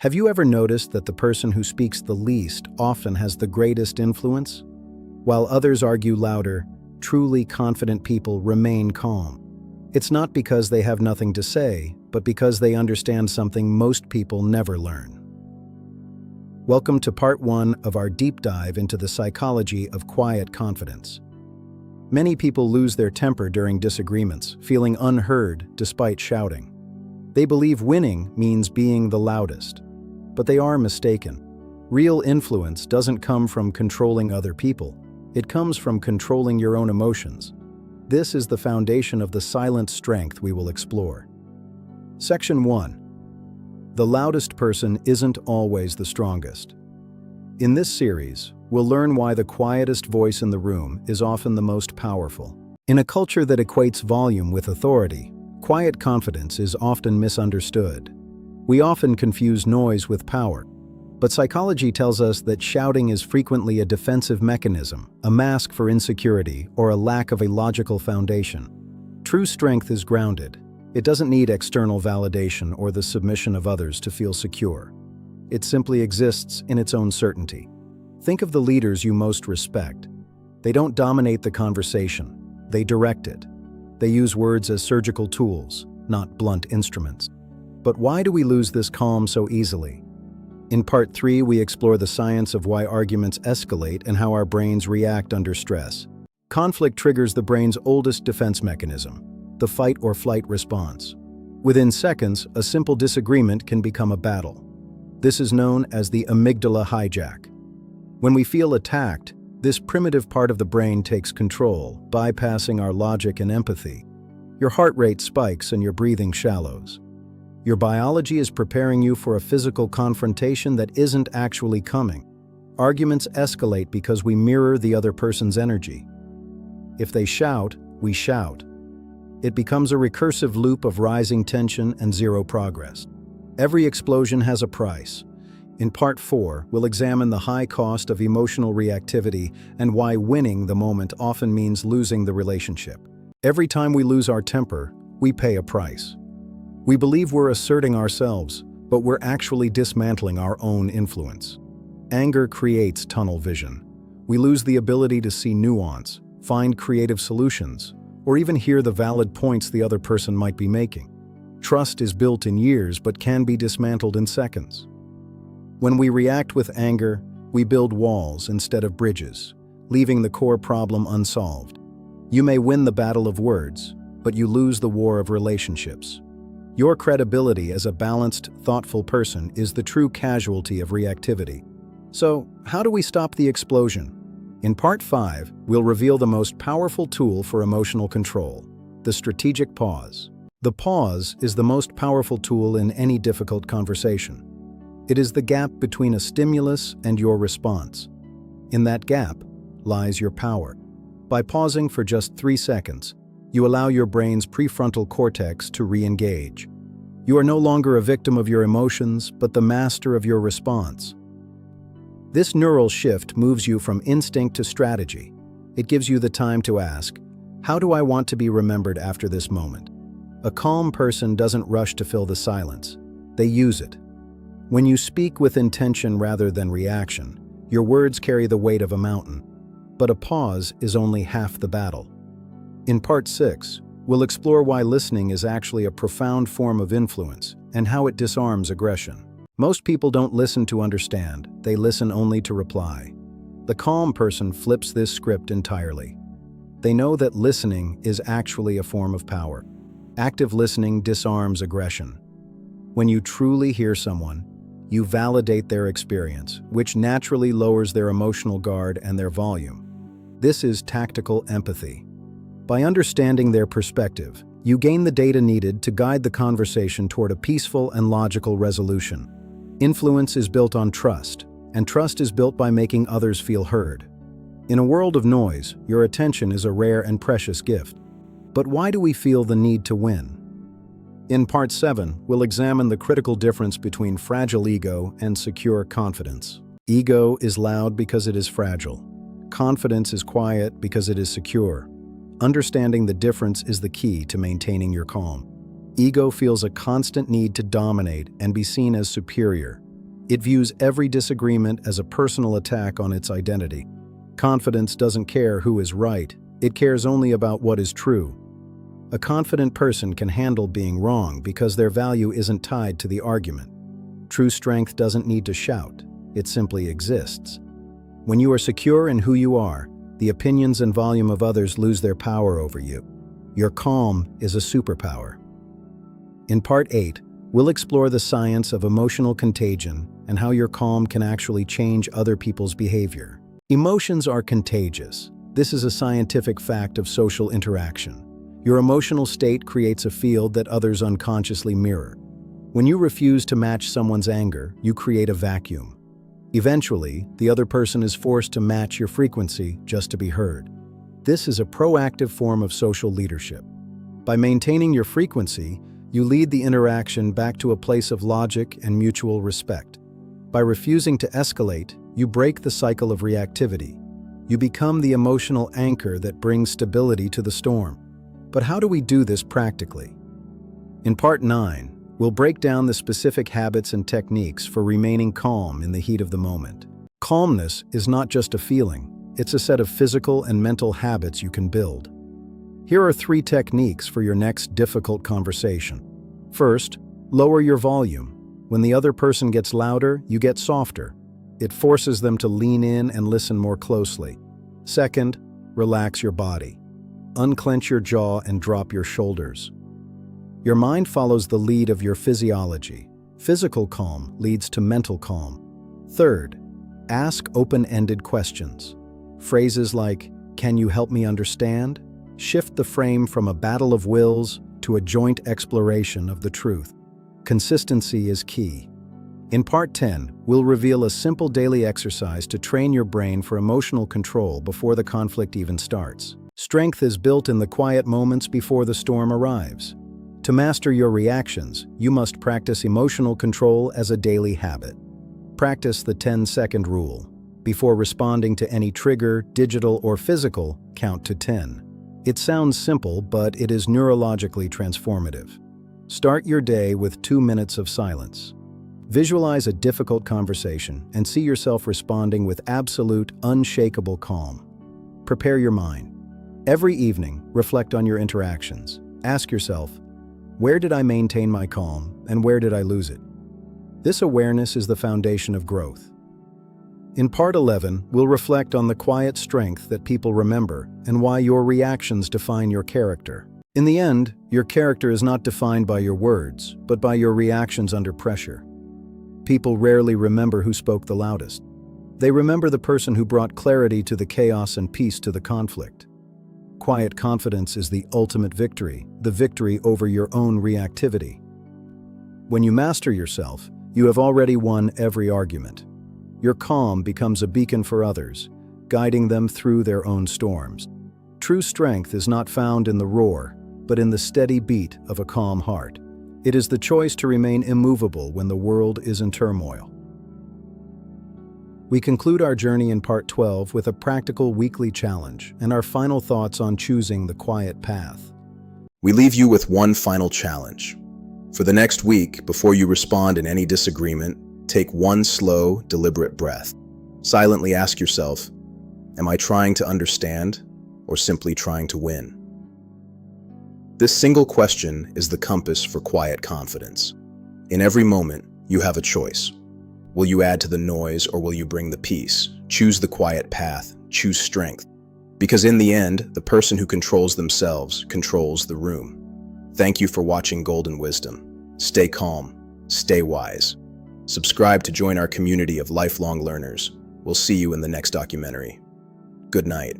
Have you ever noticed that the person who speaks the least often has the greatest influence? While others argue louder, truly confident people remain calm. It's not because they have nothing to say, but because they understand something most people never learn. Welcome to part 1 of our deep dive into the psychology of quiet confidence. Many people lose their temper during disagreements, feeling unheard despite shouting. They believe winning means being the loudest. But they are mistaken. Real influence doesn't come from controlling other people. It comes from controlling your own emotions. This is the foundation of the silent strength we will explore. Section 1. The loudest person isn't always the strongest. In this series, we'll learn why the quietest voice in the room is often the most powerful. In a culture that equates volume with authority, quiet confidence is often misunderstood. We often confuse noise with power, but psychology tells us that shouting is frequently a defensive mechanism, a mask for insecurity, or a lack of a logical foundation. True strength is grounded. It doesn't need external validation or the submission of others to feel secure. It simply exists in its own certainty. Think of the leaders you most respect. They don't dominate the conversation, they direct it. They use words as surgical tools, not blunt instruments. But why do we lose this calm so easily? In part 3, we explore the science of why arguments escalate and how our brains react under stress. Conflict triggers the brain's oldest defense mechanism, the fight or flight response. Within seconds, a simple disagreement can become a battle. This is known as the amygdala hijack. When we feel attacked, this primitive part of the brain takes control, bypassing our logic and empathy. Your heart rate spikes and your breathing shallows. Your biology is preparing you for a physical confrontation that isn't actually coming. Arguments escalate because we mirror the other person's energy. If they shout, we shout. It becomes a recursive loop of rising tension and zero progress. Every explosion has a price. In part 4, we'll examine the high cost of emotional reactivity and why winning the moment often means losing the relationship. Every time we lose our temper, we pay a price. We believe we're asserting ourselves, but we're actually dismantling our own influence. Anger creates tunnel vision. We lose the ability to see nuance, find creative solutions, or even hear the valid points the other person might be making. Trust is built in years but can be dismantled in seconds. When we react with anger, we build walls instead of bridges, leaving the core problem unsolved. You may win the battle of words, but you lose the war of relationships. Your credibility as a balanced, thoughtful person is the true casualty of reactivity. So, how do we stop the explosion? In part 5, we'll reveal the most powerful tool for emotional control, the strategic pause. The pause is the most powerful tool in any difficult conversation. It is the gap between a stimulus and your response. In that gap lies your power. By pausing for just 3 seconds, you allow your brain's prefrontal cortex to re-engage. You are no longer a victim of your emotions, but the master of your response. This neural shift moves you from instinct to strategy. It gives you the time to ask, how do I want to be remembered after this moment? A calm person doesn't rush to fill the silence. They use it. When you speak with intention rather than reaction, your words carry the weight of a mountain. But a pause is only half the battle. In part 6, we'll explore why listening is actually a profound form of influence and how it disarms aggression. Most people don't listen to understand, they listen only to reply. The calm person flips this script entirely. They know that listening is actually a form of power. Active listening disarms aggression. When you truly hear someone, you validate their experience, which naturally lowers their emotional guard and their volume. This is tactical empathy. By understanding their perspective, you gain the data needed to guide the conversation toward a peaceful and logical resolution. Influence is built on trust, and trust is built by making others feel heard. In a world of noise, your attention is a rare and precious gift. But why do we feel the need to win? In part 7, we'll examine the critical difference between fragile ego and secure confidence. Ego is loud because it is fragile. Confidence is quiet because it is secure. Understanding the difference is the key to maintaining your calm. Ego feels a constant need to dominate and be seen as superior, It views every disagreement as a personal attack on its identity. Confidence doesn't care who is right, it cares only about what is true. A confident person can handle being wrong because their value isn't tied to the argument. True strength doesn't need to shout, it simply exists. When you are secure in who you are, the opinions and volume of others lose their power over you. Your calm is a superpower. In Part 8, we'll explore the science of emotional contagion and how your calm can actually change other people's behavior. Emotions are contagious. This is a scientific fact of social interaction. Your emotional state creates a field that others unconsciously mirror. When you refuse to match someone's anger, you create a vacuum. Eventually, the other person is forced to match your frequency just to be heard. This is a proactive form of social leadership. By maintaining your frequency, you lead the interaction back to a place of logic and mutual respect. By refusing to escalate, you break the cycle of reactivity. You become the emotional anchor that brings stability to the storm. But how do we do this practically? In Part 9, we'll break down the specific habits and techniques for remaining calm in the heat of the moment. Calmness is not just a feeling, it's a set of physical and mental habits you can build. Here are 3 techniques for your next difficult conversation. First, lower your volume. When the other person gets louder, you get softer. It forces them to lean in and listen more closely. Second, relax your body. Unclench your jaw and drop your shoulders. Your mind follows the lead of your physiology. Physical calm leads to mental calm. Third, ask open-ended questions. Phrases like, "Can you help me understand?" shift the frame from a battle of wills to a joint exploration of the truth. Consistency is key. In Part 10, we'll reveal a simple daily exercise to train your brain for emotional control before the conflict even starts. Strength is built in the quiet moments before the storm arrives. To master your reactions, you must practice emotional control as a daily habit. Practice the 10-second rule. Before responding to any trigger, digital or physical, count to 10. It sounds simple, but it is neurologically transformative. Start your day with 2 minutes of silence. Visualize a difficult conversation and see yourself responding with absolute, unshakable calm. Prepare your mind. Every evening, reflect on your interactions. Ask yourself, where did I maintain my calm and where did I lose it? This awareness is the foundation of growth. In Part 11, we'll reflect on the quiet strength that people remember and why your reactions define your character. In the end, your character is not defined by your words, but by your reactions under pressure. People rarely remember who spoke the loudest. They remember the person who brought clarity to the chaos and peace to the conflict. Quiet confidence is the ultimate victory, the victory over your own reactivity. When you master yourself, you have already won every argument. Your calm becomes a beacon for others, guiding them through their own storms. True strength is not found in the roar, but in the steady beat of a calm heart. It is the choice to remain immovable when the world is in turmoil. We conclude our journey in Part 12 with a practical weekly challenge and our final thoughts on choosing the quiet path. We leave you with one final challenge. For the next week, before you respond in any disagreement, take one slow, deliberate breath. Silently ask yourself, am I trying to understand or simply trying to win? This single question is the compass for quiet confidence. In every moment, you have a choice. Will you add to the noise or will you bring the peace? Choose the quiet path, choose strength. Because in the end, the person who controls themselves controls the room. Thank you for watching Golden Wisdom. Stay calm, stay wise. Subscribe to join our community of lifelong learners. We'll see you in the next documentary. Good night.